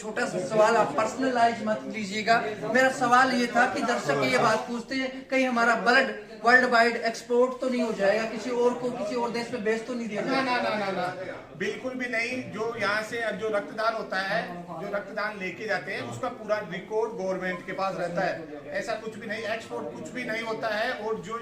छोटा सा सवाल, आप पर्सनलाइज मत लीजिएगा। मेरा सवाल ये था कि दर्शक ये बात पूछते हैं कहीं हमारा ब्लड वर्ल्ड वाइड एक्सपोर्ट तो नहीं हो जाएगा, किसी और को किसी और देश में बेच तो नहीं दिया जाएगा? ना, बिल्कुल भी नहीं। जो यहाँ से जो रक्तदान होता है, जो रक्तदान लेके जाते हैं, उसका पूरा रिकॉर्ड गवर्नमेंट के पास रहता है। ऐसा कुछ भी नहीं, एक्सपोर्ट कुछ भी नहीं होता है। और जो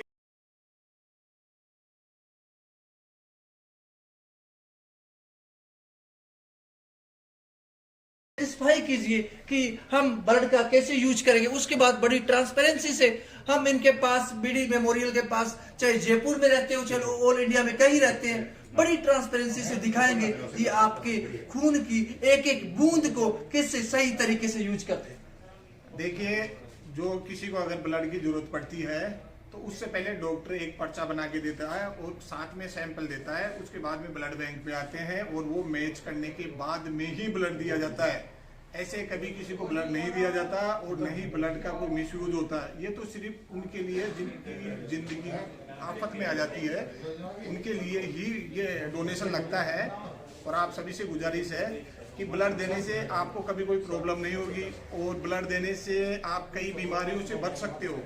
स्पेसिफाई कीजिए कि हम ब्लड का कैसे यूज करेंगे, उसके बाद बड़ी ट्रांसपेरेंसी से हम इनके पास बीडी मेमोरियल के पास, चाहे जयपुर में रहते हो चाहे ऑल इंडिया में कहीं रहते हैं, बड़ी ट्रांसपेरेंसी से दिखाएंगे कि आपके खून की एक एक बूंद को कैसे सही तरीके से यूज करते हैं। देखिए, जो किसी को अगर ब्लड की जरूरत पड़ती है तो उससे पहले डॉक्टर एक पर्चा बना के देता है और साथ में सैंपल देता है। उसके बाद में ब्लड बैंक पे आते हैं और वो मैच करने के बाद में ही ब्लड दिया जाता है। ऐसे कभी किसी को ब्लड नहीं दिया जाता और नहीं ब्लड का कोई मिसयूज होता है। ये तो सिर्फ उनके लिए जिनकी जिंदगी आफत में आ जाती है, उनके लिए ही ये डोनेशन लगता है। और आप सभी से गुजारिश है कि ब्लड देने से आपको कभी कोई प्रॉब्लम नहीं होगी और ब्लड देने से आप कई बीमारियों से बच सकते हो।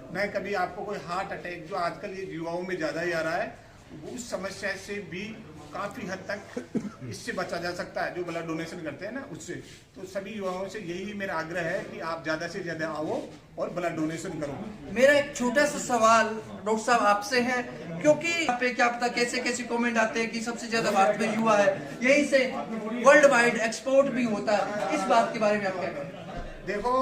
न कभी आपको कोई हार्ट अटैक, जो आजकल ये युवाओं में ज़्यादा ही आ रहा है, उस समस्या से भी काफ़ी हद तक इससे बचा जा सकता है, जो ब्लड डोनेशन करते हैं ना उससे। तो सभी युवाओं से यही मेरा आग्रह है कि आप ज़्यादा से ज़्यादा आओ और ब्लड डोनेशन करो। मेरा एक छोटा सा सवाल डॉक्टर साहब आपसे है, क्योंकि यहाँ पे क्या पता कैसे कैसे कमेंट आते हैं कि सबसे ज्यादा भारत में युवा है, यही से वर्ल्ड वाइड एक्सपोर्ट भी होता है, इस बात के बारे में आप क्या कहें? देखो,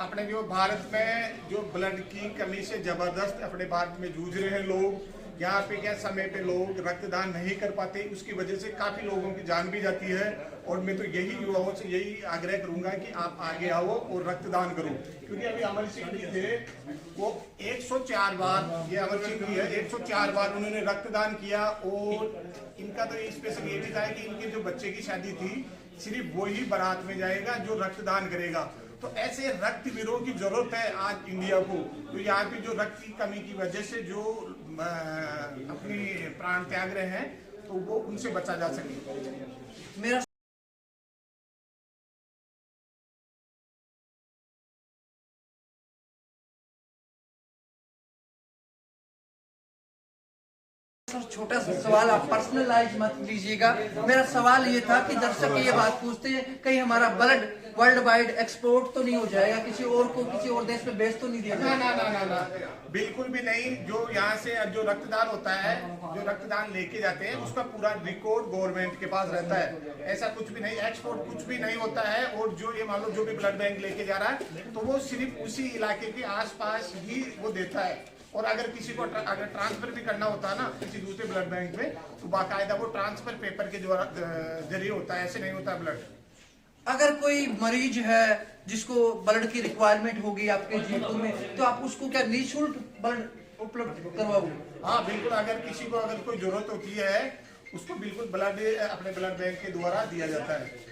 अपने जो भारत में जो ब्लड की कमी से जबरदस्त अपने भारत में जूझ रहे हैं लोग। यहाँ पे क्या समय पे लोग रक्तदान नहीं कर पाते, उसकी वजह से काफी लोगों की जान भी जाती है। और मैं तो यही युवाओं से यही आग्रह करूंगा कि आप आगे आओ और रक्तदान करो। क्योंकि अभी अमर सिंह जी थे, वो 104 बार, ये अमर सिंह जी है, 104 बार उन्होंने रक्तदान किया। और इनका तो स्पेशल ये भी था कि इनके जो बच्चे की शादी थी, सिर्फ वही बारात में जाएगा जो रक्तदान करेगा। तो ऐसे रक्तवीरों की जरूरत है आज इंडिया को। तो यहाँ पे जो रक्त की कमी की वजह से जो अपनी प्राण त्याग रहे हैं, तो वो उनसे बचा जा सके। मेरा छोटा सा सवाल, आप पर्सनलाइज मत लीजिएगा। मेरा सवाल ये था कि दर्शक ये बात पूछते हैं कहीं हमारा ब्लड वर्ल्ड वाइड एक्सपोर्ट तो नहीं हो जाएगा, किसी और को किसी और देश में बेच तो नहीं दिया जाएगा? ना, बिल्कुल भी नहीं। जो यहाँ से जो रक्तदान होता है, जो रक्तदान लेके जाते हैं, उसका पूरा रिकॉर्ड गवर्नमेंट के पास रहता है। ऐसा कुछ भी नहीं, एक्सपोर्ट कुछ भी नहीं होता है। और जो ये मान लो जो भी ब्लड बैंक लेके जा रहा है, तो वो सिर्फ उसी इलाके के आसपास ही वो देता है। और अगर किसी को अगर ट्रांसफर भी करना होता है ना किसी दूसरे ब्लड बैंक में, तो बाकायदा वो ट्रांसफर पेपर के जरिए होता है, ऐसे नहीं होता ब्लड। अगर कोई मरीज है जिसको ब्लड की रिक्वायरमेंट होगी आपके जयपुर में, तो आप उसको क्या निःशुल्क ब्लड उपलब्ध करवाओगे? हाँ बिल्कुल, अगर किसी को अगर कोई जरूरत होती है, उसको बिल्कुल ब्लड अपने ब्लड बैंक के द्वारा दिया जाता है।